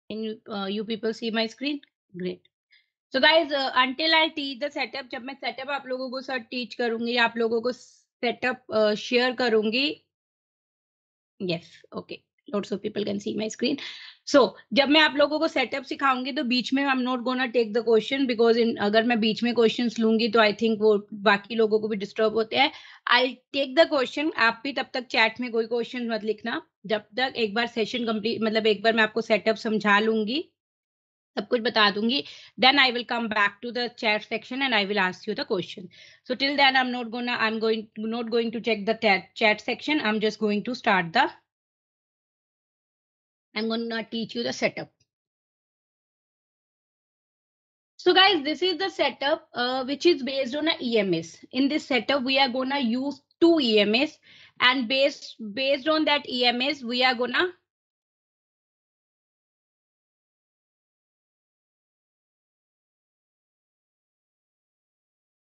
Can you people see my screen? Great. So guys, until I teach the setup, जब मैं setup आप लोगों को सर teach करूंगी, आप लोगों को setup share करूंगी. Yes, okay. Lots of people can see my screen. So जब मैं आप लोगों को setup सिखाऊंगी तो बीच में I'm not gonna take the question because अगर मैं बीच में questions लूंगी तो I think वो बाकी लोगों को भी disturb होते हैं. I'll take the question. आप भी तब तक chat में कोई question मत लिखना जब तक एक बार session complete, मतलब एक बार मैं आपको setup समझा लूंगी, सब कुछ बता दूंगी. Then I will come back to the chat section and I will ask you the question. So till then I'm not going to check the chat section. I'm just going to start the. I'm going to teach you the setup. So guys, this is the setup which is based on a EMS. In this setup, we are going to use 2 EMS, and based on that EMS, we are going to.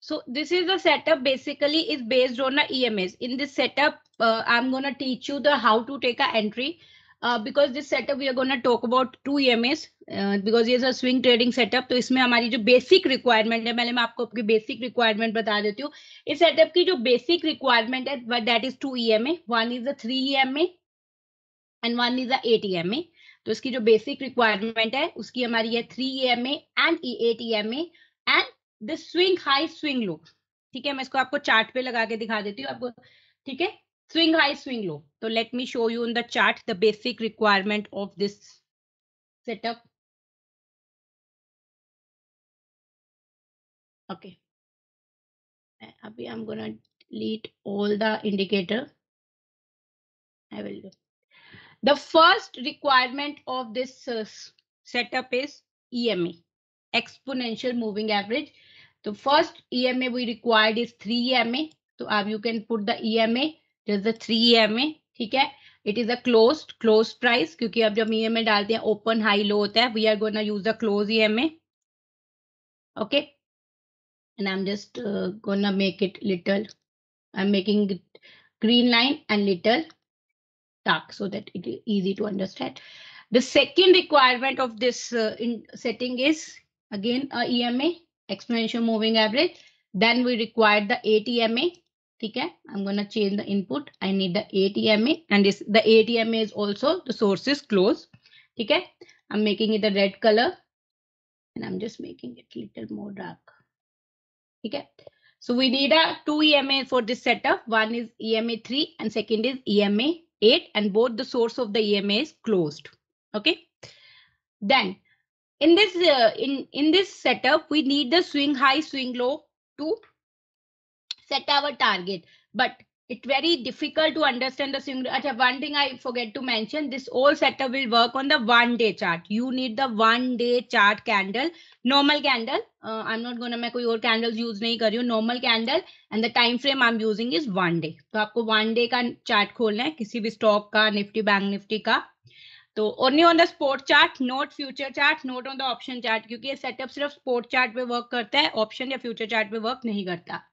So this is the setup basically is based on a EMS. In this setup, I'm going to teach you the how to take a entry. Because this setup we are going to talk about 2 EMS because ये a swing trading setup. तो इसमें हमारी जो basic requirement है, पहले मैं आपको अपनी basic requirement बता देती हूँ. इस setup की जो basic requirement है that is 2 EMA. One is a 3 EMA and one is a 8 EMA. तो इसकी जो basic requirement है उसकी हमारी है 3 EMA and 8 EMA and the swing high swing low. ठीक है, मैं इसको आपको चार्ट पे लगा के दिखा देती हूँ आपको. ठीक है, swing high swing low. तो let me show you in the chart the basic requirement of this setup. Okay, अभी I'm gonna delete all the indicator. I will do. The first requirement of this setup is EMA, exponential moving average. The first EMA we required is 3 EMA. So you can put the EMA, there's the 3 EMA. ठीक है, it is a closed price क्योंकि अब जब EMA डालते हैं open high low होता है. We are going to use the close EMA. Okay, and I'm just gonna make it little. I'm making it green line and little dark so that it is easy to understand. The second requirement of this setting is again a EMA, exponential moving average. Then we require the 8 EMA. Okay, I'm going to change the input. I need the 8 EMA and the 8 EMA is also the source is close. Okay, I'm making it a red color and I'm just making it a little more dark. Okay, so we need a 2 EMA for this setup. One is EMA 3 and second is EMA 8 and both the source of the EMA is closed. Okay, then in this in this setup we need the swing high swing low to set our target, but it's very difficult to understand the swing. One thing I forget to mention, this whole setup will work on the 1 day chart. You need the 1 day chart candle, normal candle. I'm not gonna मैं कोई और candles use नहीं कर रही हूँ, normal candle, and the time frame I'm using is 1 day. तो आपको 1 day का chart खोलना है किसी भी stock का, निफ्टी बैंक निफ्टी का. तो only on the spot chart, not future chart, not on the option chart, क्योंकि ये सेटअप सिर्फ स्पोर्ट चार्ट पे वर्क करता है, ऑप्शन या फ्यूचर चार्ट पे वर्क नहीं करता.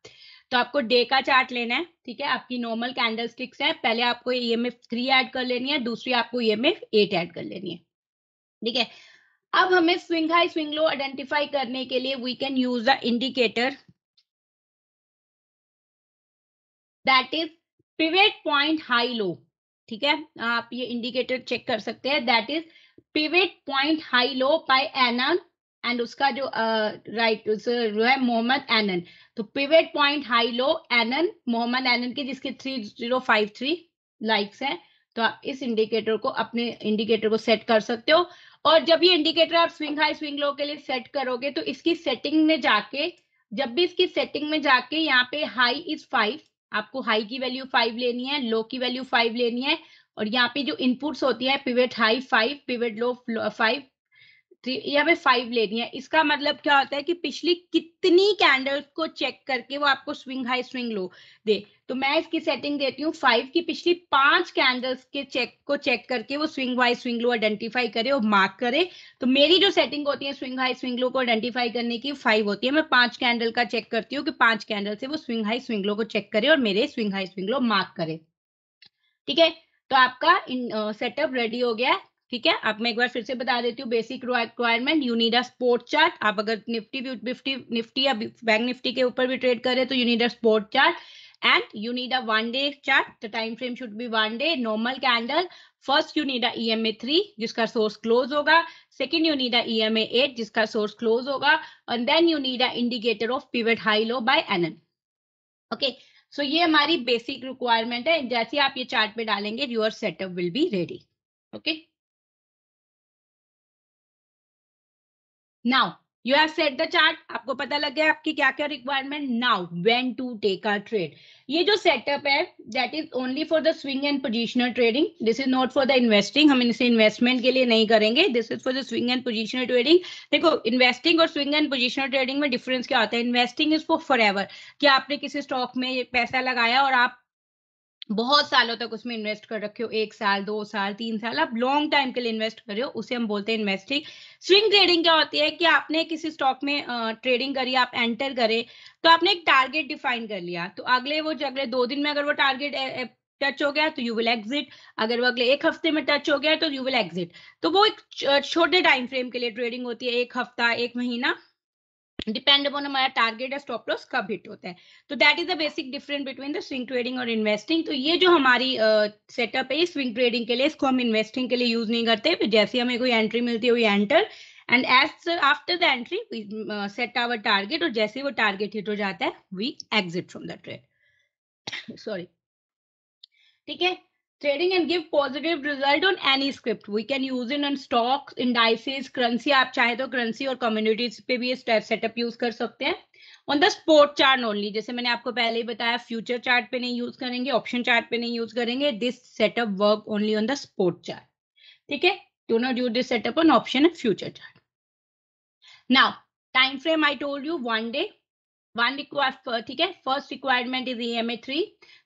तो आपको डे का चार्ट लेना है. ठीक है, आपकी नॉर्मल कैंडल स्टिक्स है. पहले आपको EMF 3 ऐड कर लेनी है, दूसरी आपको EMF 8 ऐड कर लेनी है. ठीक है, अब हमें swing high swing low identify करने के लिए we can use the indicator that is pivot point high low. ठीक है, आप ये इंडिकेटर चेक कर सकते हैं. That is pivot point high low by NN एंड उसका जो राइट जो है मोहम्मद एनन. तो pivot point high low NN Mohammad NN के जिसके 3053 लाइक्स है. तो आप इस इंडिकेटर को अपने इंडिकेटर को सेट कर सकते हो. और जब ये इंडिकेटर आप स्विंग हाई स्विंग लो के लिए सेट करोगे तो इसकी सेटिंग में जाके, जब भी इसकी सेटिंग में जाके यहाँ पे हाई इज 5, आपको हाई की वैल्यू 5 लेनी है, लो की वैल्यू 5 लेनी है. और यहाँ पे जो इनपुट्स होती है पिवट हाई 5, पिवट लो 5, यहाँ पे 5 लेनी है. इसका मतलब क्या होता है कि पिछली कितनी कैंडल्स को चेक करके वो आपको स्विंग हाई स्विंग लो दे. तो मैं इसकी सेटिंग देती हूँ 5 की, पिछली 5 कैंडल्स के चेक करके वो swing high swing low identify करे और मार्क करे. तो मेरी जो सेटिंग होती है स्विंग हाई स्विंग लो को आइडेंटिफाई करने की 5 होती है. मैं 5 कैंडल का चेक करती हूँ कि 5 कैंडल से वो स्विंग हाई स्विंग लो को चेक करे और मेरे स्विंग हाई स्विंग लो मार्क करे. ठीक है, तो आपका सेटअप रेडी हो गया है. ठीक है, अब मैं एक बार फिर से बता देती हूँ basic requirement. You need a spot chart. आप अगर निफ्टी या बैंक निफ्टी के ऊपर भी ट्रेड कर रहे हैं तो you need a spot chart. And you need a 1 day chart. The time frame should be 1 day. Normal candle. First you need a EMA 3 जिसका सोर्स क्लोज होगा. Second you need a EMA 8 जिसका source close होगा. And then you need a indicator of pivot high low by NN. Okay, so ये हमारी basic requirement है. जैसे आप ये चार्ट पे डालेंगे your setup will be ready. Okay, now you have set the chart. आपको पता लग गया आपकी क्या क्या requirement. Now when to take a trade. ये जो सेटअप है that is only for the swing and positional trading. This is not for the investing. हम इसे इन्वेस्टमेंट के लिए नहीं करेंगे. This is for the swing and positional trading. देखो, इन्वेस्टिंग और स्विंग एंड पोजिशनल ट्रेडिंग में डिफरेंस क्या होता है. इन्वेस्टिंग इज फॉर एवर, कि आपने किसी स्टॉक में पैसा लगाया और आप बहुत सालों तक उसमें इन्वेस्ट कर रखे हो, 1 साल 2 साल 3 साल, आप लॉन्ग टाइम के लिए इन्वेस्ट कर रहे हो, उसे हम बोलते हैं इन्वेस्टिंग. स्विंग ट्रेडिंग क्या होती है कि आपने किसी स्टॉक में ट्रेडिंग करी, आप एंटर करे, तो आपने एक टारगेट डिफाइन कर लिया, तो अगले 2 दिन में अगर वो टारगेट टच हो गया तो यू विल एग्जिट. अगर वो अगले 1 हफ्ते में टच हो गया तो यू विल एग्जिट. तो वो एक छोटे टाइम फ्रेम के लिए ट्रेडिंग होती है, 1 हफ्ता 1 महीना, डिपेंड अपॉन हमारा टारगेट या स्टॉप लॉस कब हिट होता है. तो that is the basic difference between the swing trading और इन्वेस्टिंग. तो ये जो हमारी सेटअप है स्विंग ट्रेडिंग के लिए, इसको हम इन्वेस्टिंग के लिए यूज नहीं करते. फिर जैसे हमें कोई एंट्री मिलती है we enter, and as after the entry we set our target, और जैसे वो टारगेट हिट हो जाता है we exit from the trade. Sorry. ठीक है, trading and give positive result on any script. We can use in on stocks, indices, currency. आप चाहे तो करेंसी और कम्युनिटीज पे भी ये सेटअप यूज कर सकते हैं. On the spot chart only, जैसे मैंने आपको पहले ही बताया, फ्यूचर चार्ट पे नहीं यूज करेंगे, ऑप्शन चार्ट पे नहीं यूज करेंगे. This setup work only on the spot chart. ठीक है, do not use this setup on option and future chart. Now time frame I told you 1 day. One require, ठीक है, first requirement is EMA 3,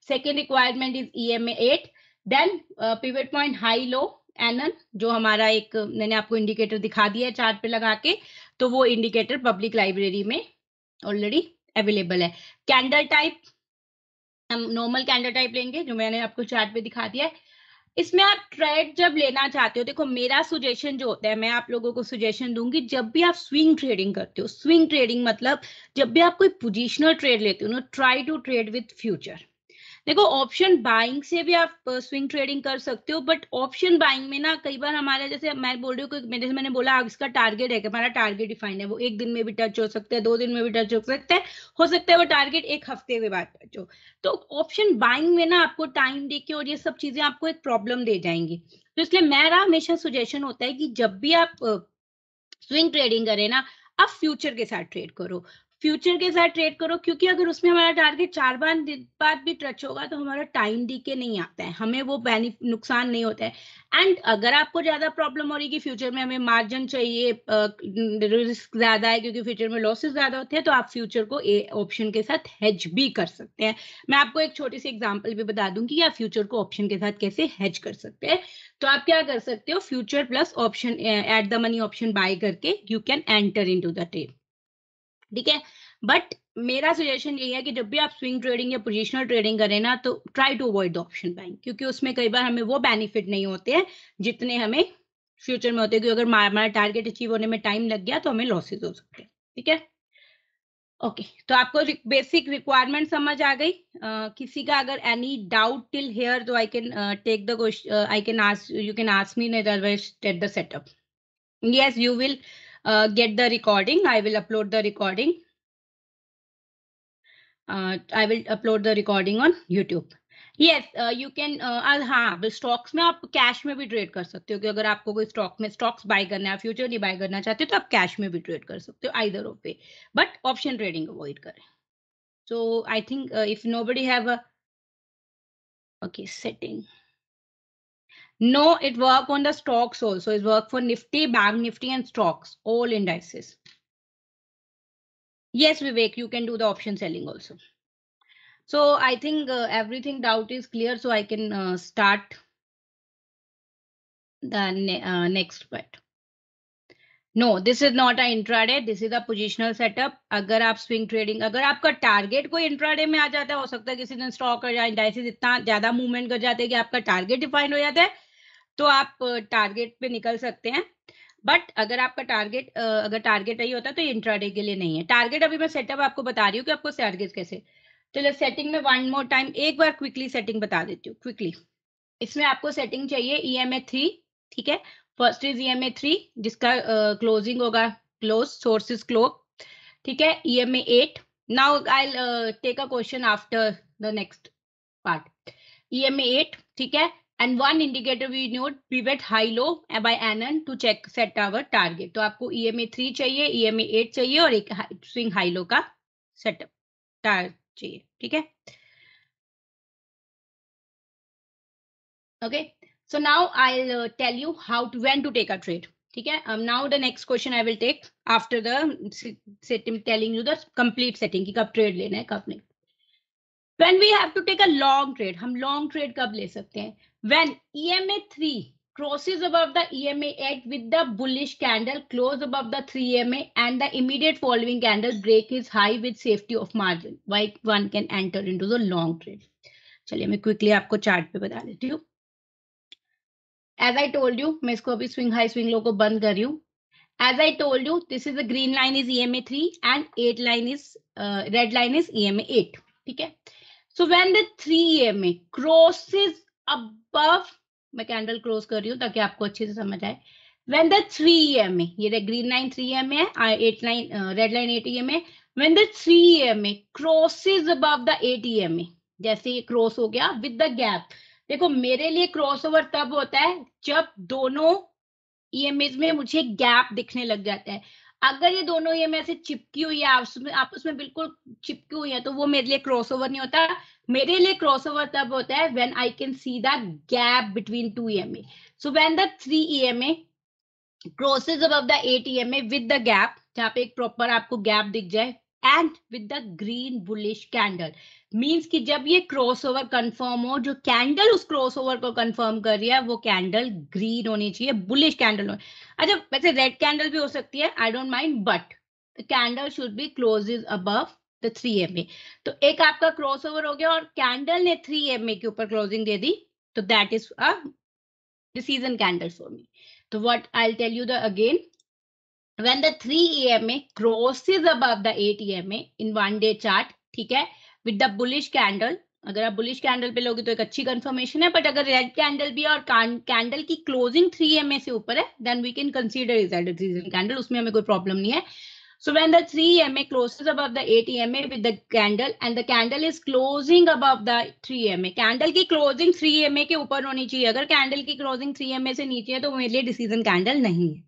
second requirement is EMA 8, then pivot point high low NN, जो हमारा एक मैंने आपको indicator दिखा दिया है चार्ट पे लगा के, तो वो इंडिकेटर पब्लिक लाइब्रेरी में ऑलरेडी अवेलेबल है. कैंडल टाइप, हम नॉर्मल कैंडल टाइप लेंगे जो मैंने आपको चार्ट पे दिखा दिया है. इसमें आप ट्रेड जब लेना चाहते हो, देखो मेरा सुजेशन जो होता है, मैं आप लोगों को सुजेशन दूंगी, जब भी आप स्विंग ट्रेडिंग करते हो, स्विंग ट्रेडिंग मतलब जब भी आप कोई पोजिशनल ट्रेड लेते हो ना, try to trade with future. देखो, ऑप्शन बाइंग से भी आप स्विंग ट्रेडिंग कर सकते हो, बट ऑप्शन बाइंग में ना कई बार हमारे, जैसे मैं बोल रही हूँ, जैसे मैंने बोला इसका टारगेट है कि हमारा टारगेट डिफाइंड है, वो 1 दिन में भी टच हो सकता है, 2 दिन में भी टच हो सकता है वो टारगेट 1 हफ्ते के बाद टच हो. तो ऑप्शन बाइंग में ना आपको टाइम देके और ये सब चीजें आपको एक प्रॉब्लम दे जाएंगी. तो इसलिए मेरा हमेशा सुजेशन होता है कि जब भी आप स्विंग ट्रेडिंग करें ना, आप फ्यूचर के साथ ट्रेड करो. फ्यूचर के साथ ट्रेड करो, क्योंकि अगर उसमें हमारा टारगेट 4 दिन बाद भी टच होगा तो हमारा टाइम डीके नहीं आता है, हमें वो नुकसान नहीं होता है. एंड अगर आपको ज्यादा प्रॉब्लम हो रही है कि फ्यूचर में हमें मार्जिन चाहिए, रिस्क ज्यादा है क्योंकि फ्यूचर में लॉसेस ज्यादा होते हैं, तो आप फ्यूचर को ऑप्शन के साथ हेज भी कर सकते हैं. मैं आपको एक छोटी सी एग्जांपल भी बता दूं कि आप फ्यूचर को ऑप्शन के साथ कैसे हेज कर सकते हैं. तो आप क्या कर सकते हो, future plus option at the money option buy करके you can enter into the trade. ठीक है, बट मेरा सजेशन यही है कि जब भी आप स्विंग ट्रेडिंग या पोजिशनल ट्रेडिंग करें ना, तो try to avoid the option buying, क्योंकि उसमें कई बार हमें वो बेनिफिट नहीं होते हैं जितने हमें फ्यूचर में होते हैं, क्योंकि अगर हमारा टारगेट अचीव होने में टाइम लग गया तो हमें लॉसेज हो सकते हैं. ठीक है, ओके. तो आपको बेसिक रिक्वायरमेंट समझ आ गई. किसी का अगर एनी डाउट टिल हियर, तो I can take the question, I can ask, you can ask me, otherwise take the setup. Yes, you will get the recording. I will upload the recording. I will upload the recording on YouTube. Yes, you can. हाँ, stocks में आप cash में भी trade कर सकते हो, कि अगर आपको कोई स्टॉक्स बाय करना है, फ्यूचर नहीं बाय करना चाहते, तो आप कैश में भी ट्रेड कर सकते हो, either of way. But option trading avoid करें. So I think if nobody have a okay setting. No, it work on the stocks also. It work for Nifty, Bank Nifty, and stocks, all indices. Yes, Vivek, you can do the option selling also. So I think everything doubt is clear. So I can start the next part. No, this is not a intraday. This is a positional setup. अगर आप swing trading, अगर आपका target कोई intraday में आ जाता है, हो सकता है किसी दिन स्टॉक या इंडाइसेस इतना ज्यादा मूवमेंट कर जाते हैं कि आपका टारगेट डिफाइन हो जाता है, तो आप टारगेट पे निकल सकते हैं। बट अगर आपका टारगेट नहीं होता तो ये इंट्राडे के लिए नहीं है। टारगेट अभी मैं सेटअप आपको बता रही हूँ कि आपको टारगेट कैसे। चलो सेटिंग में वन मोर टाइम एक बार क्विकली सेटिंग बता देती हूँ क्विकली। इसमें आपको सेटिंग चाहिए EMA 3, ठीक है। फर्स्ट इज EMA 3 जिसका क्लोजिंग होगा क्लोज, सोर्सेज क्लोज, ठीक है। EMA 8, now I take a question after the next part. EMA 8, ठीक है। And one indicator we note pivot high low by NN to check set our target. तो आपको EMA 3 चाहिए, EMA 8 चाहिए और एक स्विंग हाई लो का setup target चाहिए, ठीक है। Okay, so now I'll tell you how to when to take a trade. ठीक है. Now the next question I will take after the setting, telling you the complete setting कि कब trade लेना है कब नहीं. When we have to take a long trade, हम long trade कब ले सकते हैं? When EMA 3 crosses above the EMA 8 with the bullish candle close above the 3 EMA and the immediate following candle break is high with safety of margin, why one can enter into the long trade. चलिए मैं quickly आपको chart पे बता देती हूँ. As I told you, मैं इसको अभी स्विंग हाई स्विंग लो को बंद कर रही हूँ. As I told you, this is the green line is EMA 3 and 8 line is red line is EMA 8. ठीक है. So when the 3 EMA crosses above, मैं कैंडल क्लोज कर रही हूँ ताकि आपको अच्छे से समझ आए. When the 3 EMA, ये ग्रीन लाइन 3 EMA है, 8 line red line 8 EMA. When the 3 EMA crosses above the 8 EMA, जैसे ये क्रॉस हो गया with the gap. देखो मेरे लिए क्रॉसओवर तब होता है जब दोनों ईएमएस में मुझे गैप दिखने लग जाता है. अगर ये दोनों ईएमएस से चिपकी हुई है, आपस में बिल्कुल चिपकी हुई है, तो वो मेरे लिए क्रॉसओवर नहीं होता. मेरे लिए क्रॉसओवर तब होता है when I can see the gap between 2 EMA. So when the 3 EMA crosses above the 8 EMA with the gap, जहां पे एक प्रॉपर आपको गैप दिख जाए, and with the green bullish candle, means कि जब ये क्रॉसओवर कंफर्म हो, जो कैंडल उस क्रॉसओवर को कंफर्म कर रही है वो कैंडल ग्रीन होनी चाहिए, बुलिश कैंडल हो. अच्छा वैसे रेड कैंडल भी हो सकती है, I don't mind, but the candle should be closes above the 3 EMA. तो एक आपका क्रॉसओवर हो गया और कैंडल ने 3 EMA के ऊपर क्लोजिंग दे दी, तो that is a decision candle for me. So what I'll tell you the again, when the 3 EMA crosses above the 8 EMA in 1 day chart, ठीक है, with the bullish candle, अगर आप bullish candle पे लोगे तो एक अच्छी कंफर्मेशन है, बट अगर रेड कैंडल भी और कैंडल की क्लोजिंग 3 EMA से ऊपर है, then we can consider is that decision candle, उसमें हमें कोई प्रॉब्लम नहीं है. So when the 3 EMA closes above the 8 EMA with the candle and the candle is closing above the 3 EMA, candle की closing 3 EMA के ऊपर होनी चाहिए. अगर कैंडल की क्लोजिंग 3 EMA से नीचे है तो मेरे लिए डिसीजन कैंडल नहीं है.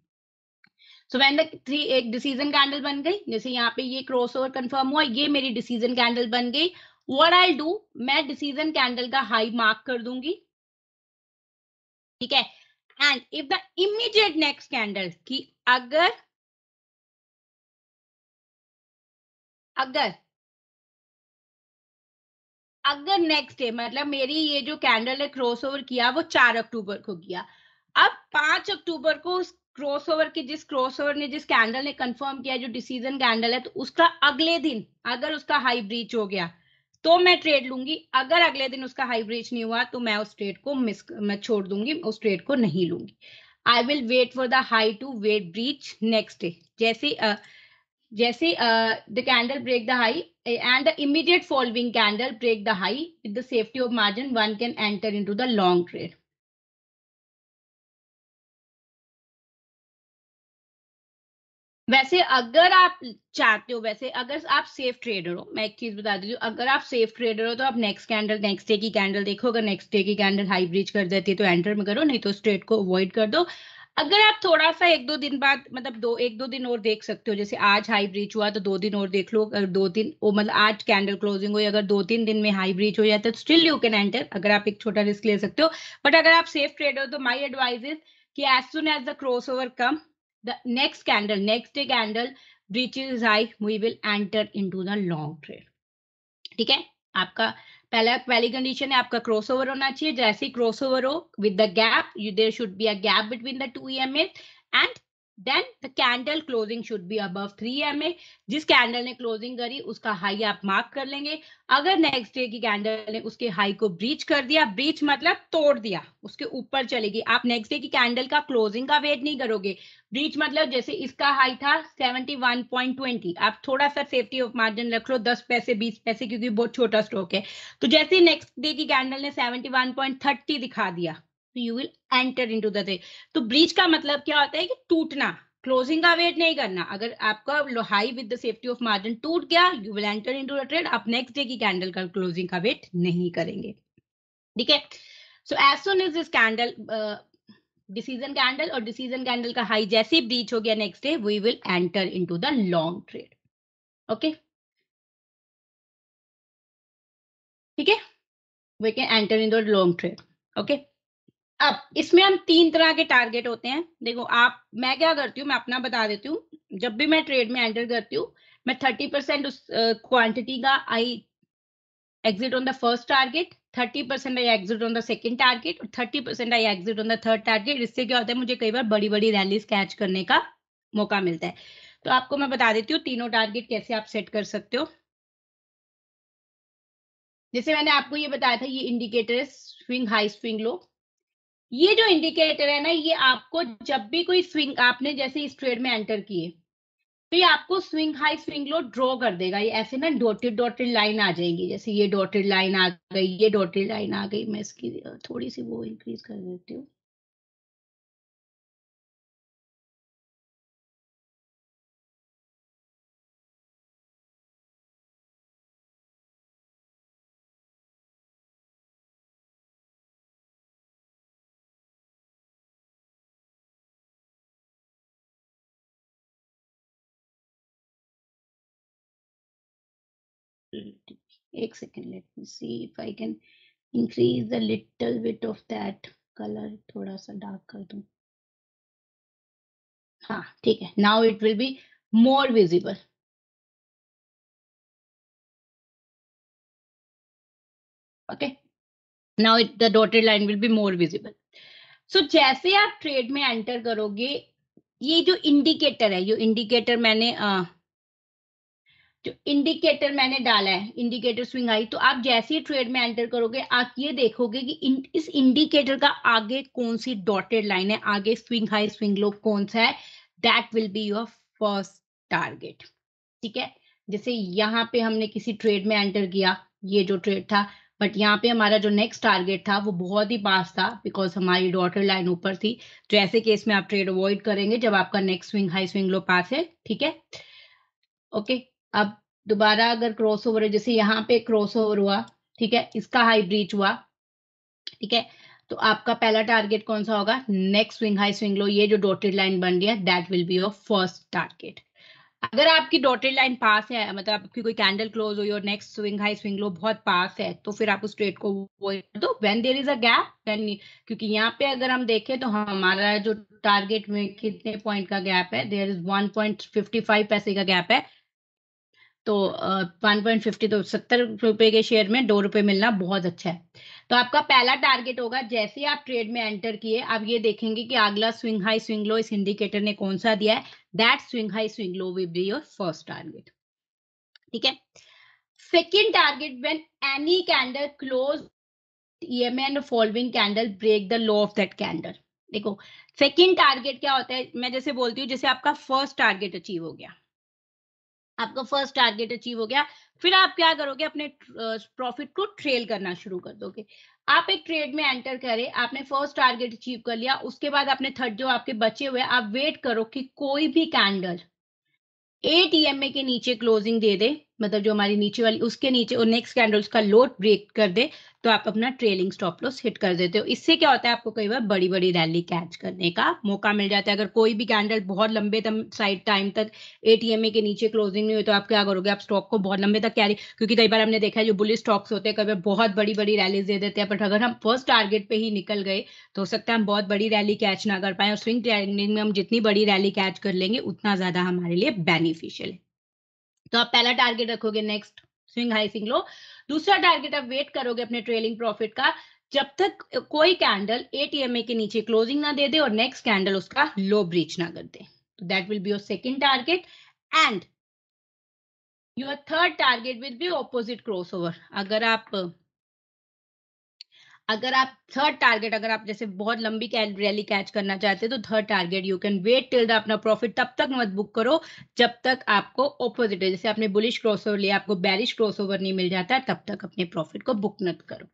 सो व्हेन द 3 एक डिसीजन कैंडल बन गई, जैसे यहाँ पे ये क्रॉसओवर कंफर्म हुआ, ये मेरी डिसीजन कैंडल बन गई. व्हाट आई डू, मैं डिसीजन कैंडल का हाई मार्क कर दूंगी, ठीक है. And if the immediate next candle की अगर अगर नेक्स्ट डे, मतलब मेरी ये जो कैंडल है क्रॉसओवर किया वो 4 अक्टूबर को किया, अब 5 अक्टूबर को उस क्रॉसओवर की जिस कैंडल ने कंफर्म किया जो डिसीजन कैंडल है, तो उसका अगले दिन अगर उसका हाई ब्रीच हो गया तो मैं ट्रेड लूंगी. अगर अगले दिन उसका हाई ब्रीच नहीं हुआ तो मैं उस ट्रेड को मैं छोड़ दूंगी, उस ट्रेड को नहीं लूंगी. I will wait for the high to wait breach next day. जैसे the candle break the high and the immediate following candle break the high, with the safety of margin one can enter into the long trade. वैसे अगर आप चाहते हो, वैसे अगर आप safe trader हो, मैं एक चीज बता देती हूँ, अगर आप सेफ ट्रेडर हो तो आप नेक्स्ट डे की कैंडल देखो, अगर नेक्स्ट डे की कैंडल हाई ब्रीच कर देती है तो एंटर में करो, नहीं तो इस ट्रेड को अवॉइड कर दो. अगर आप थोड़ा सा 1-2 दिन बाद, मतलब एक दो दिन और देख सकते हो, जैसे आज हाई ब्रीच हुआ तो 2 दिन और देख लो, अगर 2 दिन वो मतलब आज कैंडल क्लोजिंग हुई, अगर 2-3 दिन में हाई ब्रीच हो जाता है तो स्टिल यू कैन एंटर, अगर आप एक छोटा रिस्क ले सकते हो. बट अगर आप सेफ ट्रेडर हो तो माई एडवाइस इज कि as soon as the crossover come, the next day candle breaches high, we will enter into the long trade. ठीक है. आपका पहली कंडीशन है आपका क्रॉसओवर होना चाहिए. जैसे ही क्रॉसओवर हो with the gap, there should be a gap between the 2 EMA and then the candle closing should be above 3 EMA। जिस कैंडल ने क्लोजिंग करी उसका हाई आप मार्क कर लेंगे। अगर नेक्स्ट डे की कैंडल ने उसके हाई को ब्रीच कर दिया, ब्रीच मतलब तोड़ दिया, उसके ऊपर चलेगी, आप नेक्स्ट डे की कैंडल का क्लोजिंग का वेट नहीं करोगे। ब्रीच मतलब जैसे इसका हाई था 71.20, आप थोड़ा सा सेफ्टी ऑफ मार्जिन रख लो, 10 पैसे 20 पैसे, क्योंकि बहुत छोटा स्टॉक है। तो जैसे नेक्स्ट डे की कैंडल ने 71.30 दिखा दिया, तो you will enter into the day. तो ब्रीच का मतलब क्या होता है कि टूटना, क्लोजिंग का वेट नहीं करना। अगर आपका high with the safety of margin टूट गया, you will enter into the trade, आप नेक्स्ट डे की कैंडल का क्लोजिंग का वेट नहीं करेंगे। ठीक है। So as soon as this candle decision candle और डिसीजन कैंडल का हाई जैसे ही ब्रीच हो गया next day, we will enter into the long trade. Okay, ठीक है, we can enter in the long trade. Okay, अब इसमें हम 3 तरह के टारगेट होते हैं। देखो आप, मैं क्या करती हूँ, मैं अपना बता देती हूँ। जब भी मैं ट्रेड में एंटर करती हूँ, मैं 30% उस क्वांटिटी का आई exit on the first target, 30% I exit on the second target और 30% I exit on the third target। इससे क्या होता है, मुझे कई बार बड़ी बड़ी रैलीज कैच करने का मौका मिलता है। तो आपको मैं बता देती हूँ तीनों टारगेट कैसे आप सेट कर सकते हो। जैसे मैंने आपको ये बताया था, ये इंडिकेटर है स्विंग हाई स्विंग लो। ये जो इंडिकेटर है ना, ये आपको जब भी कोई स्विंग, आपने जैसे इस ट्रेड में एंटर किए, तो ये आपको स्विंग हाई स्विंग लो ड्रॉ कर देगा। ये ऐसे ना डॉटेड डॉटेड लाइन आ जाएंगी, जैसे ये डॉटेड लाइन आ गई, ये डॉटेड लाइन आ गई। मैं इसकी थोड़ी सी वो इंक्रीज कर देती हूँ। एक second, let me see if I can increase the little bit of that colour, थोड़ा सा डार्क कर दूं। हाँ ठीक है, now it will be more visible. Okay, now it the dotted line will be more visible. So जैसे आप trade में एंटर करोगे, ये जो इंडिकेटर है, जो इंडिकेटर मैंने डाला है, इंडिकेटर स्विंग आई, तो आप जैसे ही ट्रेड में एंटर करोगे, आप ये देखोगे कि इस इंडिकेटर का आगे कौन सी डॉटेड लाइन है, आगे स्विंग हाई स्विंग लो कौन सा है, that will be your first target. ठीक है, जैसे यहाँ पे हमने किसी ट्रेड में एंटर किया, ये जो ट्रेड था, बट यहाँ पे हमारा जो नेक्स्ट टारगेट था वो बहुत ही पास था, बिकॉज हमारी डॉटेड लाइन ऊपर थी। तो ऐसे केस में आप ट्रेड अवॉइड करेंगे जब आपका next swing high swing low पास है। ठीक है, ओके। अब दोबारा अगर क्रॉस ओवर है, जैसे यहाँ पे क्रॉस ओवर हुआ, ठीक है, इसका हाई ब्रीच हुआ, ठीक है, तो आपका पहला टारगेट कौन सा होगा, नेक्स्ट स्विंग हाई स्विंग लो, ये जो डॉटेड लाइन बन रही है, that will be your first target. अगर आपकी डॉटेड लाइन पास है, मतलब आपकी कोई कैंडल क्लोज हुई और नेक्स्ट स्विंग हाई स्विंग लो बहुत पास है, तो फिर आप उस ट्रेड को वो दो when there is a gap, when, क्योंकि यहाँ पे अगर हम देखें तो हमारा जो टारगेट में कितने पॉइंट का गैप है, देयर इज 1.55 पैसे का गैप है। तो 1.50, तो 70 रुपए के शेयर में 2 रुपए मिलना बहुत अच्छा है। तो आपका पहला टारगेट होगा, जैसे ही आप ट्रेड में एंटर किए, आप ये देखेंगे कि अगला स्विंग हाई स्विंग लो इस इंडिकेटर ने कौन सा दिया है, that swing high swing low will be your first target. ठीक है, second target, when any candle close EMA and following candle break the low of that candle. देखो सेकेंड टारगेट क्या होता है, मैं जैसे बोलती हूँ, जैसे आपका फर्स्ट टारगेट अचीव हो गया, आपका फर्स्ट टारगेट अचीव हो गया, फिर आप क्या करोगे, अपने प्रॉफिट को ट्रेल करना शुरू कर दोगे। आप एक ट्रेड में एंटर करें, आपने फर्स्ट टारगेट अचीव कर लिया, उसके बाद आपने थर्ड जो आपके बचे हुए, आप वेट करो कि कोई भी कैंडल 8 EMA के नीचे क्लोजिंग दे दे, मतलब जो हमारी नीचे वाली उसके नीचे, और नेक्स्ट कैंडल उसका लोड ब्रेक कर दे, तो आप अपना ट्रेलिंग स्टॉप लॉस हिट कर देते हो। इससे क्या होता है, आपको कई बार बड़ी बड़ी रैली कैच करने का मौका मिल जाता है। अगर कोई भी कैंडल बहुत लंबे साइड टाइम तक 8 EMA के नीचे क्लोजिंग नहीं हुई, तो आप क्या करोगे, आप स्टॉक को बहुत लंबे तक कैरी, क्योंकि कई बार हमने देखा है जो बुलिश स्टॉक्स होते हैं कई बार बहुत बड़ी बड़ी रैलीज दे देते हैं, बट अगर हम फर्स्ट टारगेट पे ही निकल गए, तो हो सकता है हम बहुत बड़ी रैली कैच ना कर पाए, और स्विंग ट्रेडिंग में हम जितनी बड़ी रैली कैच कर लेंगे उतना ज्यादा हमारे लिए बेनिफिशियल है। तो आप पहला टारगेट रखोगे नेक्स्ट स्विंग हाई स्विंग लो, दूसरा टारगेट आप वेट करोगे अपने ट्रेलिंग प्रॉफिट का, जब तक कोई कैंडल 8 EMA के नीचे क्लोजिंग ना दे दे और नेक्स्ट कैंडल उसका लो ब्रीच ना कर दे। तो that will be your second target and your third target will be opposite crossover. अगर आप थर्ड टारगेट, अगर आप जैसे बहुत लंबी रैली कैच करना चाहते हैं तो third target you can wait till the अपना प्रॉफिट तब तक मत बुक करो जब तक आपको ऑपोजिट है, जैसे आपने बुलिश क्रॉसओवर लिया आपको बेरिश क्रॉसओवर नहीं मिल जाता तब तक अपने प्रॉफिट को बुक मत करो।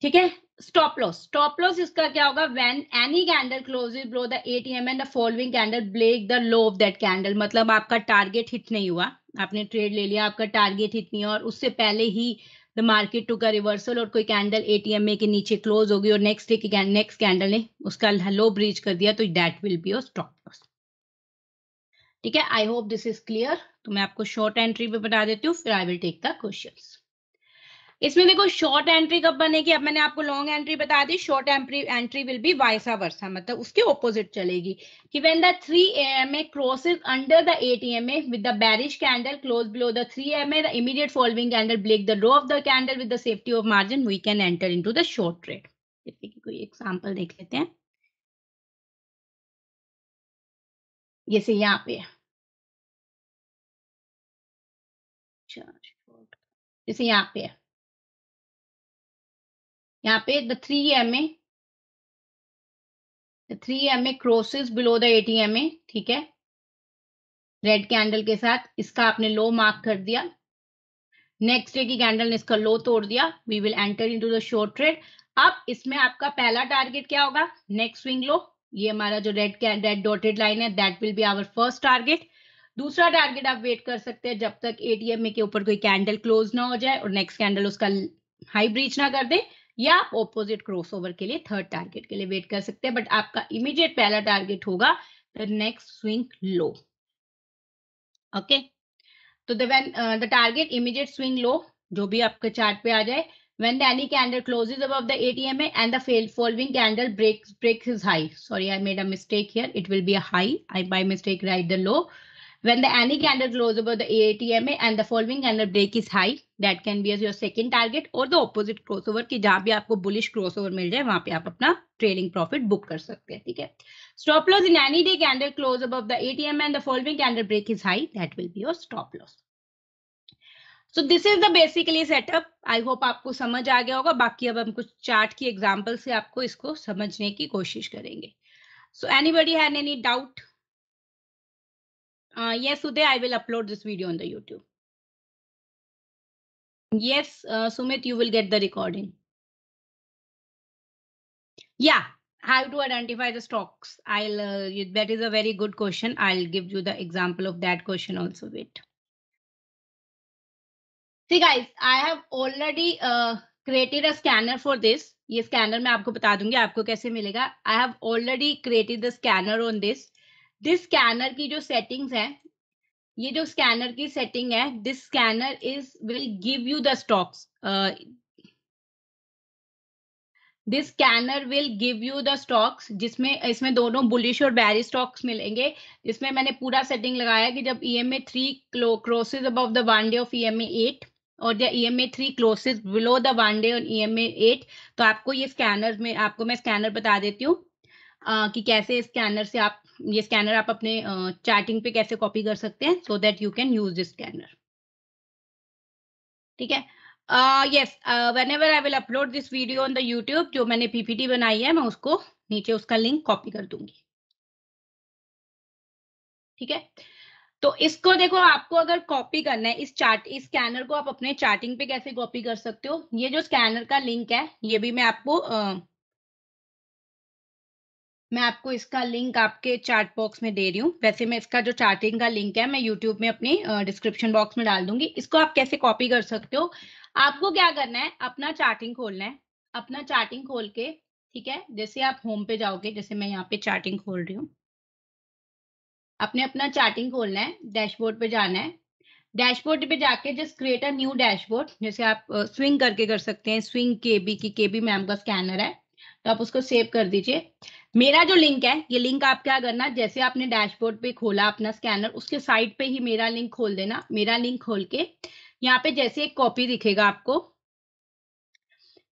ठीक है। स्टॉप लॉस इसका क्या होगा, when any candle closes below the ATM and the following candle break the low of that candle, मतलब आपका टारगेट हिट नहीं हुआ, आपने ट्रेड ले लिया, आपका टारगेट हिट नहीं हुआ और उससे पहले ही द मार्केट टू का रिवर्सल और कोई कैंडल एटीएम के नीचे क्लोज होगी और नेक्स्ट डे की नेक्स्ट कैंडल ने उसका लो ब्रीच कर दिया, तो that will be your stop loss. ठीक है, I hope this is clear. तो मैं आपको शॉर्ट एंट्री पे बता देती हूँ, फिर I will take the questions. इसमें देखो शॉर्ट एंट्री कब बनेगी, अब मैंने आपको लॉन्ग एंट्री बता दी, short entry will be vice versa, मतलब उसके ऑपोजिट चलेगी कि when the 3 AMA crosses under the 8 EMA with the bearish candle close below the 3 EMA, the immediate following candle break the low of the candle with the safety of margin, we can enter into the short trade. जैसे कि कोई example देख लेते हैं, जैसे यहाँ पे जैसे यहाँ पे है, यहाँ पे the 3 EMA crosses below the 8 EMA, ठीक है, रेड कैंडल के साथ इसका आपने लो मार्क कर दिया, नेक्स्ट डे की कैंडल ने इसका लो तोड़ दिया, we will enter into the short trade. अब इसमें आपका पहला टारगेट क्या होगा, नेक्स्ट स्विंग लो, ये हमारा जो रेड डॉटेड लाइन है that will be our first target. दूसरा टारगेट आप वेट कर सकते हैं जब तक एटीएम के ऊपर कोई कैंडल क्लोज ना हो जाए और नेक्स्ट कैंडल उसका हाई ब्रीच ना कर दे, या आप ऑपोजिट क्रॉसओवर के लिए थर्ड टारगेट के लिए वेट कर सकते हैं, बट आपका इमीडिएट पहला टारगेट होगा the next swing low. Okay, तो when the target immediate swing low जो भी आपके चार्ट पे आ जाए, when the any candle closes above the ATMA and the following candle breaks his high, sorry I made a mistake here, it will be a high, I by mistake write the low, when the any candle closes above the ATMA and the following candle break is high, that can be as your second target or the opposite crossover की जहां भी आपको bullish crossover मिल जाए वहां पे आप अपना trailing profit book कर सकते हैं। ठीक है, stop loss in any day candle close above the ATM and the following candle break is high, that will be your stop loss। So this is the basically setup, I hope आपको समझ आ गया होगा। बाकी अब हम कुछ chart की example से आपको इसको समझने की कोशिश करेंगे। So anybody had any doubt? Yes Uday, I will upload this video on the YouTube. Yes Sumit, you will get the recording. Yeah, how to identify the stocks, I'll that is a very good question, I'll give you the example of that question also, wait. See guys, I have already created a scanner for this. ये scanner मैं आपको बता दूंगी आपको कैसे मिलेगा। I have already created the scanner on this. This scanner की जो settings है, ये जो स्कैनर की सेटिंग है, this scanner is will give you the stocks. This scanner will give you the stocks, जिसमें इसमें दोनों बुलिश और बेरिश स्टॉक्स मिलेंगे, जिसमें मैंने पूरा सेटिंग लगाया कि जब EMA 3 crosses above the one day of EMA 8 और जब EMA 3 crosses below the one day on EMA 8, तो आपको ये स्कैनर में आपको मैं स्कैनर बता देती हूँ कि कैसे स्कैनर से आप ये स्कैनर आप अपने चार्टिंग पे कैसे कॉपी कर सकते हैं, so that you can use this scanner. ठीक है, yes, whenever I will upload this video on the YouTube, जो मैंने PPT बनाई है मैं उसको नीचे उसका लिंक कॉपी कर दूंगी। ठीक है, तो इसको देखो, आपको अगर कॉपी करना है इस स्कैनर को आप अपने चार्टिंग पे कैसे कॉपी कर सकते हो, ये जो स्कैनर का लिंक है ये भी मैं आपको इसका लिंक आपके चार्ट बॉक्स में दे रही हूँ। वैसे मैं इसका जो चार्टिंग का लिंक है मैं यूट्यूब में अपनी डिस्क्रिप्शन बॉक्स में डाल दूंगी। इसको आप कैसे कॉपी कर सकते हो, आपको क्या करना है, अपना चार्टिंग खोलना है, अपना चार्टिंग खोल के, ठीक है, जैसे आप होम पे जाओगे, जैसे मैं यहाँ पे चार्टिंग खोल रही हूँ, आपने अपना चार्टिंग खोलना है, डैशबोर्ड पे जाना है, डैशबोर्ड पे जाके just create a new dashboard, जैसे आप स्विंग करके कर सकते हैं, स्विंग केबी मैम का स्कैनर है, तो आप उसको सेव कर दीजिए। मेरा जो लिंक है, ये लिंक आप क्या करना, जैसे आपने डैशबोर्ड पे खोला अपना स्कैनर, उसके साइड पे ही मेरा लिंक खोल देना। मेरा लिंक खोल के यहाँ पे जैसे एक कॉपी दिखेगा आपको,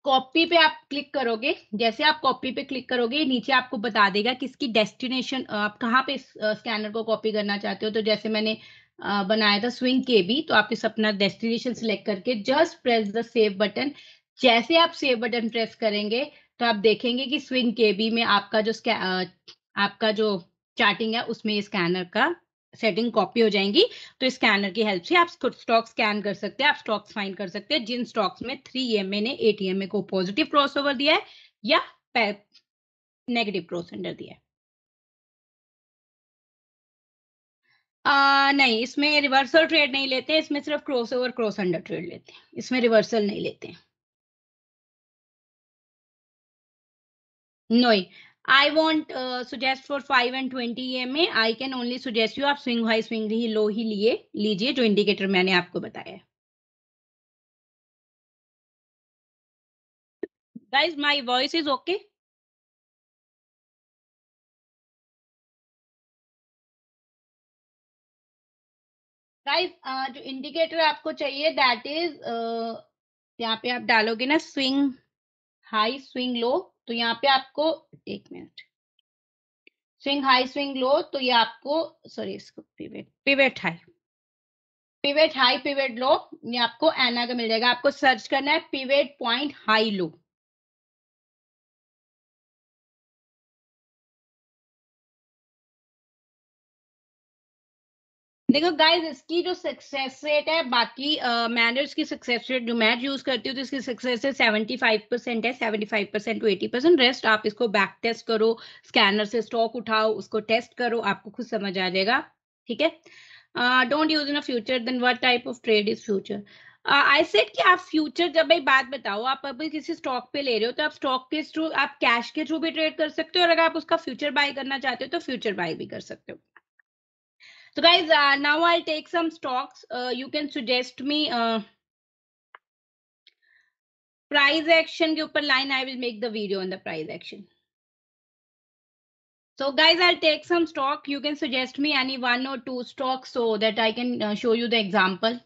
कॉपी पे आप क्लिक करोगे, जैसे आप कॉपी पे क्लिक करोगे नीचे आपको बता देगा कि इसकी डेस्टिनेशन आप कहाँ पे स्कैनर को कॉपी करना चाहते हो। तो जैसे मैंने बनाया था स्विंग केबी, तो आप इस अपना डेस्टिनेशन सिलेक्ट करके just press the save button. जैसे आप सेव बटन प्रेस करेंगे तो आप देखेंगे कि स्विंग केबी में आपका जो चार्टिंग है उसमें ये स्कैनर का सेटिंग कॉपी हो जाएंगी। तो स्कैनर की हेल्प से आप स्टॉक स्कैन कर सकते हैं, आप स्टॉक्स फाइंड कर सकते हैं जिन स्टॉक्स में 3 EMA ने 8 EMA को पॉजिटिव क्रॉसओवर दिया है या नेगेटिव क्रॉस अंडर दिया है। नहीं, इसमें रिवर्सल ट्रेड नहीं लेते, इसमें सिर्फ क्रॉसओवर क्रॉस अंडर ट्रेड लेते हैं, इसमें रिवर्सल नहीं लेते। No, I want suggest for 5 and 20 EMA, I can only suggest you आप स्विंग हाई स्विंग ही लो ही लीजिए जो इंडिकेटर मैंने आपको बताया है। Guys my voice is okay? Guys जो इंडिकेटर आपको चाहिए दैट इज, यहाँ पे आप डालोगे ना स्विंग हाई स्विंग लो, तो यहाँ पे आपको, एक मिनट, स्विंग हाई स्विंग लो, तो ये आपको, सॉरी इसको पिवेट हाई पिवेट लो, ये आपको एना का मिल जाएगा। आपको सर्च करना है पिवेट पॉइंट हाई लो। देखो गाइस, इसकी जो सक्सेस रेट है, बाकी मैनर्स की सक्सेस रेट जो मैं यूज करती हूँ तो इसकी सक्सेस रेट 75% है, 75% to 80%। रेस्ट आप इसको बैक टेस्ट करो, स्कैनर से स्टॉक उठाओ, उसको टेस्ट करो, आपको खुद समझ आ जाएगा। ठीक है? Don't use in a future, then what type of trade is future? I said कि आप फ्यूचर, जब भाई बात बताओ, आप अभी किसी स्टॉक पे ले रहे हो तो आप स्टॉक के थ्रू, आप कैश के थ्रू भी ट्रेड कर सकते हो, और अगर आप उसका फ्यूचर बाय करना चाहते हो तो फ्यूचर बाय भी कर सकते हो। So guys, now I'll take some stocks. You can suggest me price action के ऊपर line. I will make the video on the price action. So guys, I'll take some stock. You can suggest me any 1 or 2 stocks so that I can show you the example.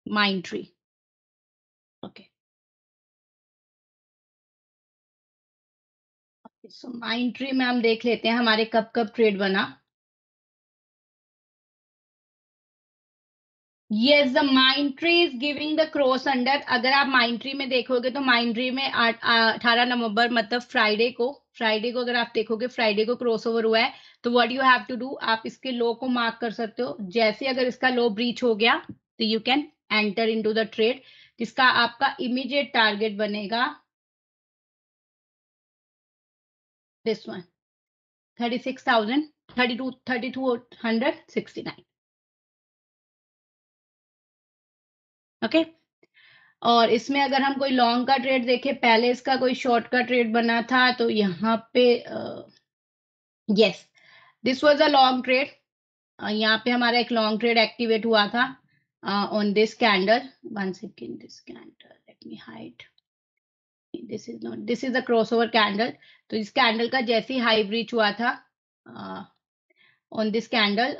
Mindtree. Okay. So Mindtree में हम देख लेते हैं हमारे कब कब trade बना। Yes, the Mindtree is giving the cross under। अगर आप Mindtree में देखोगे तो Mindtree में 18 नवंबर, मतलब फ्राइडे को अगर आप देखोगे, फ्राइडे को क्रॉस ओवर हुआ है। तो what you have to do, आप इसके लो को मार्क कर सकते हो। जैसे अगर इसका लो ब्रीच हो गया तो you can enter into the trade, जिसका आपका इमीडिएट टारगेट बनेगा दिस वन, 36,000, 32,269। ओके। और इसमें अगर हम कोई लॉन्ग का ट्रेड देखें, पहले इसका कोई शॉर्ट का ट्रेड बना था, तो यहाँ पे yes, this was a long trade. यहाँ पे हमारा एक लॉन्ग ट्रेड एक्टिवेट हुआ था on this candle. One second, this candle let me hide, this is not, this is a crossover candle. तो इस कैंडल का जैसे ही हाई ब्रीच हुआ था on this candle,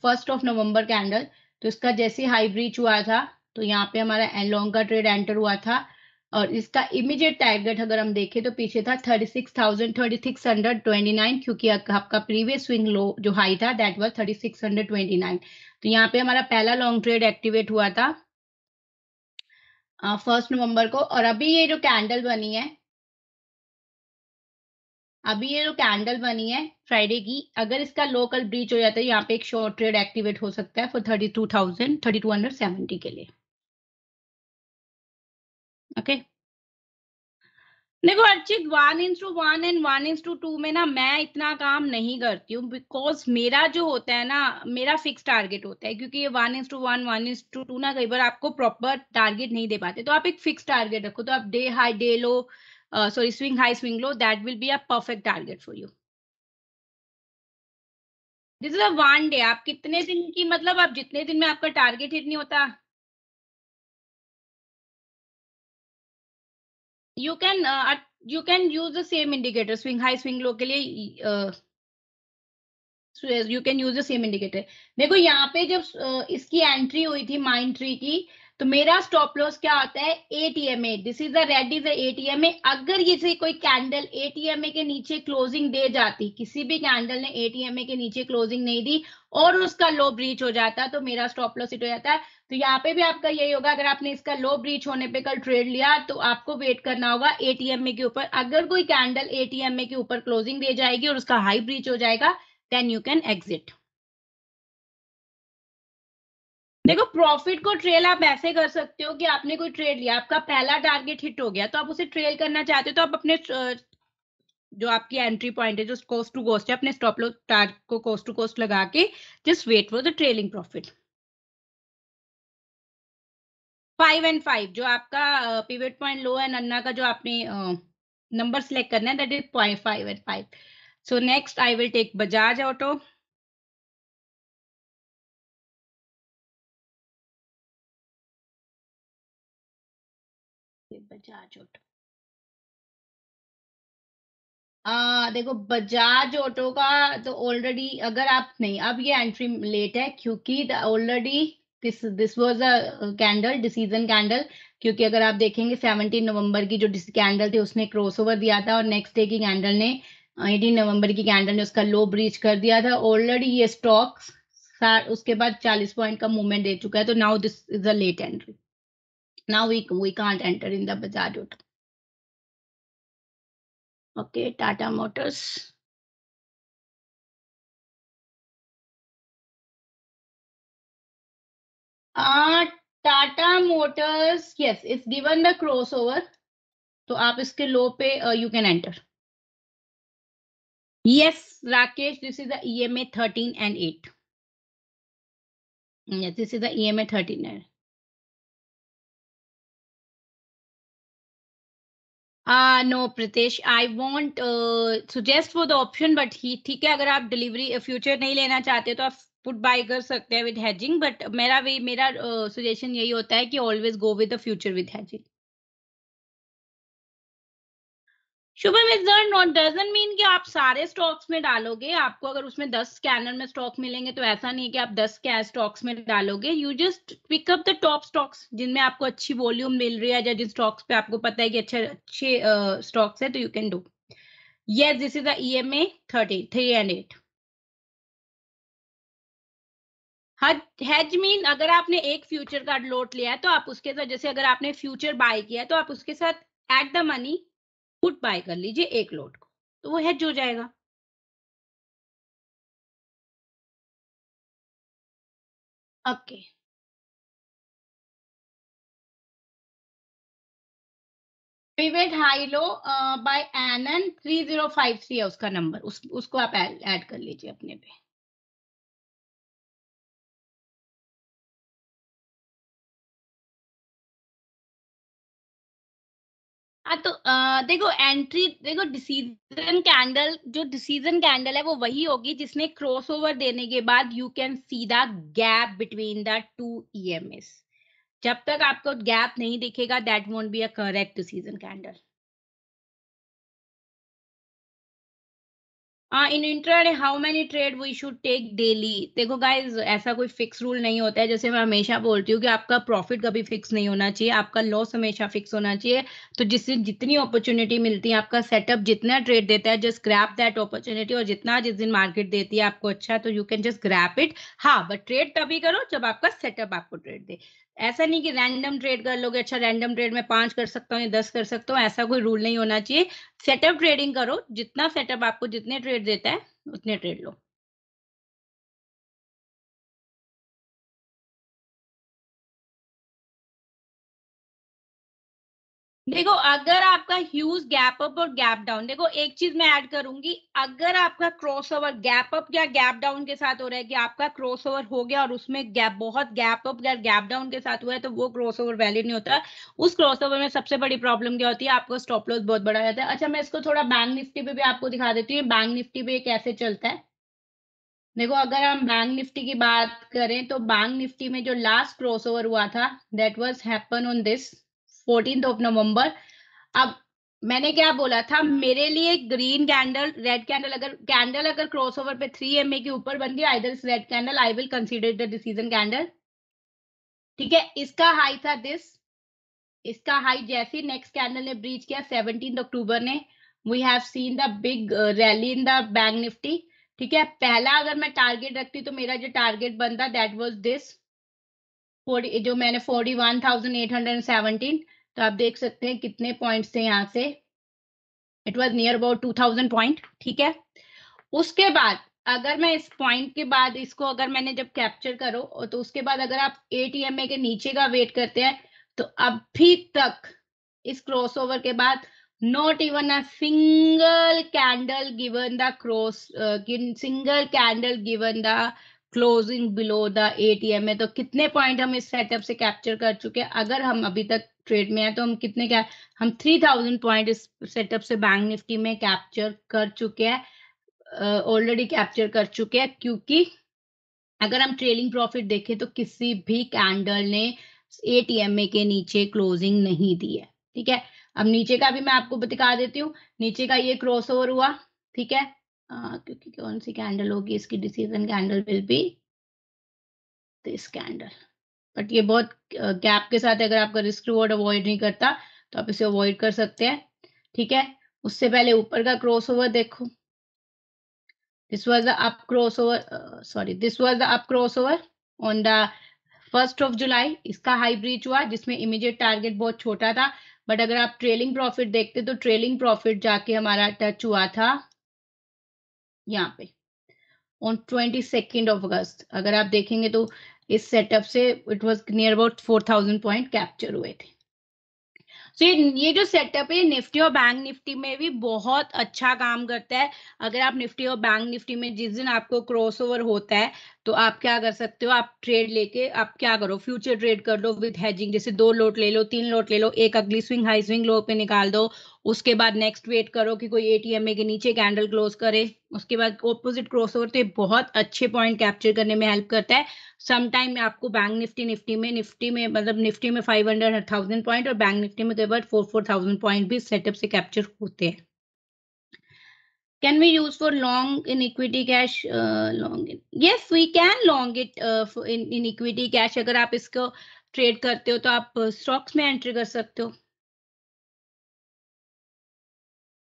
1 November candle, तो इसका जैसे हाई ब्रीच हुआ था तो यहाँ पे हमारा लॉन्ग का ट्रेड एंटर हुआ था। और इसका इमीडिएट टारगेट अगर हम देखें तो पीछे था 36,000, 3629, क्योंकि आपका प्रीवियस स्विंग लो जो हाई था दैट वाज 3629। तो यहाँ पे हमारा पहला लॉन्ग ट्रेड एक्टिवेट हुआ था 1 नवंबर को। और अभी ये जो कैंडल बनी है फ्राइडे की, अगर इसका लोकल ब्रीच हो जाता है, यहाँ पे एक शॉर्ट ट्रेड एक्टिवेट हो सकता है फॉर 32,000, 3270 के लिए। ओके। देखो अर्चित, 1:1 एंड 1:2 में ना मैं इतना काम नहीं करती हूँ, बिकॉज मेरा जो होता है ना, मेरा फिक्स टारगेट होता है, क्योंकि ये 1:1, 1:2 ना कई बार आपको प्रॉपर टारगेट नहीं दे पाते। तो आप एक फिक्स टारगेट रखो, तो आप day high day low, sorry swing high swing low, that will be a perfect target for you. This is a 1 day. आप कितने दिन की, मतलब आप जितने दिन में आपका टारगेट हिट नहीं होता, you can you can use the same indicator swing high swing लो के लिए। You can use the same indicator. देखो यहाँ पे जब इसकी एंट्री हुई थी माइंड ट्री की, तो मेरा स्टॉप लॉस क्या होता है, ATMA. This is the red is the ATMA. अगर ये से कोई कैंडल एटीएमए के नीचे क्लोजिंग दे जाती, किसी भी कैंडल ने एटीएमए के नीचे क्लोजिंग नहीं दी और उसका लो ब्रीच हो जाता, तो मेरा स्टॉप लॉस हिट हो जाता है। तो यहाँ पे भी आपका यही होगा, अगर आपने इसका लो ब्रीच होने पे कल ट्रेड लिया तो आपको वेट करना होगा एटीएमए के ऊपर। अगर कोई कैंडल एटीएमए के ऊपर क्लोजिंग दे जाएगी और उसका हाई ब्रीच हो जाएगा, देन यू कैन एग्जिट। देखो प्रॉफिट को ट्रेल आप ऐसे कर सकते हो कि आपने कोई ट्रेड लिया, आपका पहला टारगेट हिट हो गया, तो आप उसे ट्रेल करना चाहते हो, तो आप अपने जो आपकी एंट्री पॉइंट है, जो कोस्ट टू कोस्ट है, अपने स्टॉप लॉस टारगेट को कोस्ट टू कोस्ट लगा के just wait for the trailing profit. 5 and 5 जो आपका पिवट पॉइंट लो है नन्ना का, जो आपने नंबर सिलेक्ट करना है, that is 5 and 5। So next I will take Bajaj Auto. Bajaj Auto, देखो बजाज ऑटो का तो ऑलरेडी, अगर आप नहीं, अब ये एंट्री लेट है क्योंकि already this was a candle, decision candle. क्योंकि अगर आप देखेंगे 17 नवंबर की जो कैंडल थी उसने क्रॉस ओवर दिया था, और नेक्स्ट डे की कैंडल ने 18 नवंबर की कैंडल ने उसका लो ब्रीच कर दिया था। ऑलरेडी ये स्टॉक उसके बाद 40 पॉइंट का मूवमेंट दे चुका है, तो now this is a late entry. Now we can't enter in the Bajaj Auto. Okay, Tata Motors. Tata Motors, yes, it's given the crossover, तो आप इसके लो पे you can enter. Yes Rakesh, this is the EMA 13 and 8। Yes, this is the EMA 13 है। No Pritesh, I want suggest for the option, but ही ठीक है, अगर आप डिलीवरी फ्यूचर नहीं लेना चाहते तो आप पुट बाय कर सकते हैं विद हेजिंग, बट मेरा सजेशन यही होता है कि always go with the future with hedging. Shubham, is not doesn't mean कि आप सारे स्टॉक्स में डालोगे। आपको अगर उसमें 10 स्कैनर में स्टॉक मिलेंगे तो ऐसा नहीं है कि आप 10 कैश स्टॉक्स में डालोगे। You just pick up the top stocks जिनमें आपको अच्छी वॉल्यूम मिल रही है, या जिन स्टॉक्स पे आपको पता है कि अच्छे अच्छे स्टॉक्स है, तो you can do. Yes, this is the EMA 3 and 8। Hedge mean अगर आपने एक फ्यूचर का लोट लिया है तो आप उसके साथ, जैसे अगर आपने फ्यूचर बाय किया है तो आप उसके साथ eight the money put buy कर लीजिए एक लोट को, तो वो हेज हो जाएगा। Okay, pivot high low by NN 3053 है उसका नंबर, उसको आप ऐड कर लीजिए अपने पे। हाँ तो देखो एंट्री, देखो डिसीजन कैंडल है वो वही होगी जिसने क्रॉस ओवर देने के बाद you can see the gap between the two EMAs. जब तक आपको गैप नहीं दिखेगा, that won't be a correct decision candle. In intraday how many trade we should take daily. देखो गाइज, ऐसा कोई फिक्स रूल नहीं होता है। जैसे मैं हमेशा बोलती हूँ कि आपका प्रॉफिट कभी फिक्स नहीं होना चाहिए, आपका लॉस हमेशा फिक्स होना चाहिए। तो जिससे जितनी अपॉर्चुनिटी मिलती है, आपका सेटअप जितना ट्रेड देता है, जस्ट ग्रैब दैट अपॉर्चुनिटी। और जितना जिस दिन मार्केट देती है आपको अच्छा, तो you can just grab it. हाँ, बट ट्रेड तभी करो जब आपका सेटअप आपको ट्रेड दे। ऐसा नहीं कि रैंडम ट्रेड कर लोगे, अच्छा रैंडम ट्रेड में 5 कर सकता हूँ या 10 कर सकता हूँ, ऐसा कोई रूल नहीं होना चाहिए। सेटअप ट्रेडिंग करो, जितना सेटअप आपको जितने ट्रेड देता है उतने ट्रेड लो। देखो अगर आपका ह्यूज गैप अप और गैप डाउन, देखो एक चीज मैं ऐड करूंगी, अगर आपका क्रॉस ओवर गैप अप या गैप डाउन के साथ हो रहा है, कि आपका क्रॉस ओवर हो गया और उसमें गैप, बहुत गैप अप या गैप डाउन के साथ हुआ है, तो वो क्रॉस ओवर वैलिड नहीं होता। उस क्रॉस ओवर में सबसे बड़ी प्रॉब्लम क्या होती है, आपको स्टॉप लॉस बहुत बड़ा जाता है। अच्छा, मैं इसको थोड़ा बैंक निफ्टी पे भी आपको दिखा देती हूँ, बैंक निफ्टी पे कैसे चलता है। देखो अगर हम बैंक निफ्टी की बात करें, तो बैंक निफ्टी में जो लास्ट क्रॉसओवर हुआ था, that was happen on this 14th of November। अब मैंने क्या बोला था, मेरे लिए ग्रीन कैंडल, रेड कैंडल अगर क्रॉसओवर पे 3 MA के ऊपर बन गया, either red candle, I will consider the decision candle. ठीक है, इसका हाई था दिस, इसका हाई जैसे नेक्स्ट कैंडल ने ब्रीच किया 17 अक्टूबर ने, we have seen the big rally in the bank Nifty. ठीक है, पहला अगर मैं टारगेट रखती तो मेरा जो टारगेट बनता दैट वाज दिस 40, जो मैंने 41,817। तो आप देख सकते हैं कितने पॉइंट्स थे यहाँ से, it was near about 2000 point. ठीक है, उसके बाद अगर मैं इस पॉइंट के बाद इसको अगर मैंने जब कैप्चर करो, तो उसके बाद अगर आप ATMA के नीचे का वेट करते हैं, तो अभी तक इस क्रॉसओवर के बाद not even a single candle given the cross, single candle given the closing below the ATMA। तो कितने पॉइंट हम इस सेटअप से कैप्चर कर चुके हैं, अगर हम अभी तक ट्रेड में है तो हम कितने क्या, हम 3000 पॉइंट इस सेटअप से बैंक निफ्टी में कैप्चर कर चुके हैं, ऑलरेडी कैप्चर कर चुके हैं। क्योंकि अगर हम ट्रेलिंग प्रॉफिट देखें तो किसी भी कैंडल ने ATMA के नीचे क्लोजिंग नहीं दी है। ठीक है, अब नीचे का भी मैं आपको दिखा देती हूँ, नीचे का ये क्रॉसओवर हुआ। ठीक है, क्योंकि कौन सी कैंडल होगी इसकी, decision candle will be this candle. But ये बहुत गैप के साथ है, अगर आपका रिस्क रिवॉर्ड अवॉइड नहीं करता तो आप इसे अवॉइड कर सकते हैं। ठीक है, उससे पहले ऊपर का क्रॉसओवर देखो, this was the up crossover, this was the up crossover on the 1st of July। इसका हाई ब्रीच हुआ जिसमें इमीडिएट टारगेट बहुत छोटा था, बट अगर आप ट्रेलिंग प्रॉफिट देखते तो ट्रेलिंग प्रॉफिट जाके हमारा टच हुआ था यहाँ पे ऑन 22 अगस्त। अगर आप देखेंगे तो इस सेटअप से it was near about 4000 point capture हुए थे। तो ये जो सेटअप है निफ्टी और बैंक निफ्टी में भी बहुत अच्छा काम करता है। अगर आप निफ्टी और बैंक निफ्टी में जिस दिन आपको क्रॉसओवर होता है, तो आप क्या कर सकते हो, आप ट्रेड लेके आप क्या करो, फ्यूचर ट्रेड कर लो विद हेजिंग। जैसे 2 लोट ले लो, 3 लोट ले लो, एक अगली स्विंग हाई स्विंग लो पे निकाल दो, उसके बाद नेक्स्ट वेट करो कि कोई ATMA के नीचे कैंडल क्लोज करे, उसके बाद ऑपोजिट क्रॉसओवर। तो ये बहुत अच्छे पॉइंट कैप्चर करने में हेल्प करता है। सम टाइम आपको बैंक निफ्टी में मतलब निफ्टी में 500-1000 पॉइंट और बैंक निफ्टी में कई बार 4000 पॉइंट भी सेटअप से कैप्चर होते हैं। Can we use for long in equity cash? Yes, we can long it in equity cash। अगर आप इसको ट्रेड करते हो तो आप स्टॉक्स में एंट्री कर सकते हो।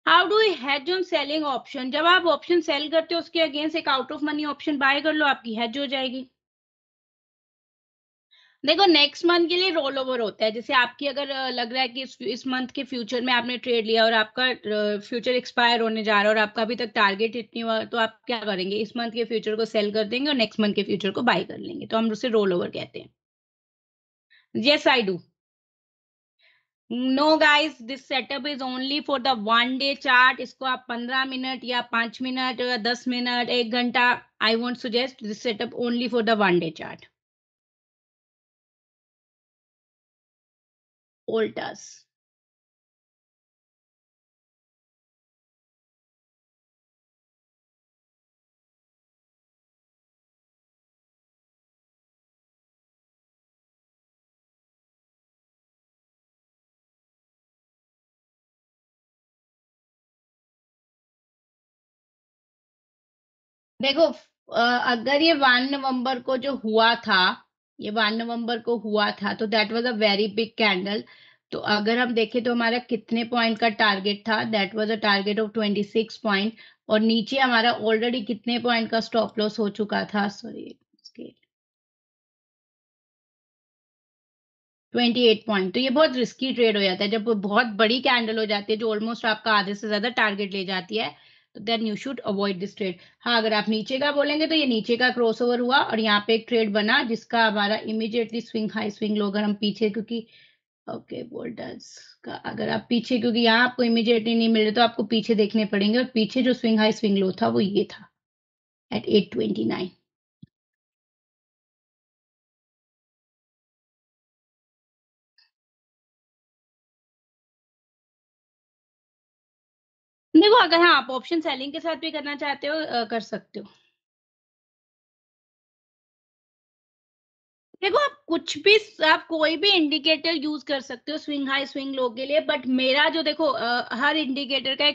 How do we hedge on selling option? जब आप ऑप्शन सेल करते हो उसके अगेंस्ट एक out of money option buy कर लो, आपकी हेज हो जाएगी। देखो नेक्स्ट मंथ के लिए रोल ओवर होता है, जैसे आपकी अगर लग रहा है कि इस मंथ के फ्यूचर में आपने ट्रेड लिया और आपका फ्यूचर एक्सपायर होने जा रहा है और आपका अभी तक टारगेट हिट नहीं हुआ, तो आप क्या करेंगे, इस मंथ के फ्यूचर को सेल कर देंगे और नेक्स्ट मंथ के फ्यूचर को बाय कर लेंगे, तो हम उसे रोल ओवर कहते हैं। Yes I do. No guys, this setup is only for the 1 day chart. इसको आप 15 मिनट या 5 मिनट या 10 मिनट 1 घंटा, I won't suggest this setup only for the 1 day chart. Voltas। देखो अगर ये 1 नवंबर को जो हुआ था, ये 1 नवंबर को हुआ था, तो that was a very big candle. तो अगर हम देखें तो हमारा कितने पॉइंट का टारगेट था, that was a target of 26 point. और नीचे हमारा ऑलरेडी कितने पॉइंट का स्टॉप लॉस हो चुका था, सॉरी 28 पॉइंट। तो ये बहुत रिस्की ट्रेड हो जाता है जब बहुत बड़ी कैंडल हो जाती है जो ऑलमोस्ट आपका आधे से ज्यादा टारगेट ले जाती है, तो then you should avoid this trade. हाँ, अगर आप नीचे का बोलेंगे तो ये नीचे का क्रॉसओवर हुआ और यहाँ पे एक ट्रेड बना जिसका हमारा इमीडिएटली स्विंग हाई स्विंग लो, अगर हम पीछे क्योंकि ओके वोल्टास का अगर आप पीछे, क्योंकि यहाँ आपको इमीडिएटली नहीं मिल रहे तो आपको पीछे देखने पड़ेंगे, और पीछे जो स्विंग हाई स्विंग लो था वो ये था एट 829। देखो अगर हाँ आप ऑप्शन सेलिंग के साथ भी करना चाहते हो कर सकते हो। देखो आप कुछ भी, आप कोई भी इंडिकेटर यूज कर सकते हो स्विंग हाई स्विंग लो के लिए, बट मेरा जो देखो हर इंडिकेटर का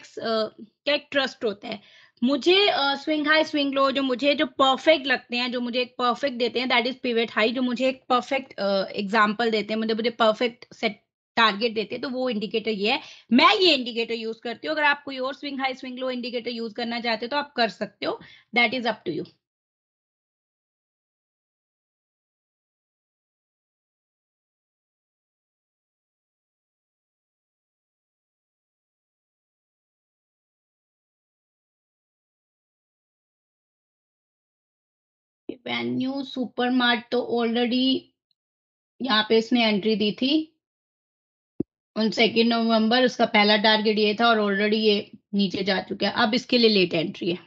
एक ट्रस्ट होता है। मुझे स्विंग हाई स्विंग लो जो परफेक्ट लगते हैं, जो मुझे एक परफेक्ट देते हैं, दैट इज पिवट हाई, जो मुझे एक परफेक्ट एग्जांपल देते हैं, मुझे मुझे परफेक्ट सेट टारगेट देते हैं, तो वो इंडिकेटर ये है। मैं ये इंडिकेटर यूज करती हूँ। अगर आप कोई और swing high swing low indicator use करना चाहते हो तो आप कर सकते हो, that is up to you. Venue supermart तो ऑलरेडी यहाँ पे इसने एंट्री दी थी ऑन 2 नवंबर। उसका पहला टारगेट ये था और ऑलरेडी ये नीचे जा चुका है, अब इसके लिए लेट एंट्री है।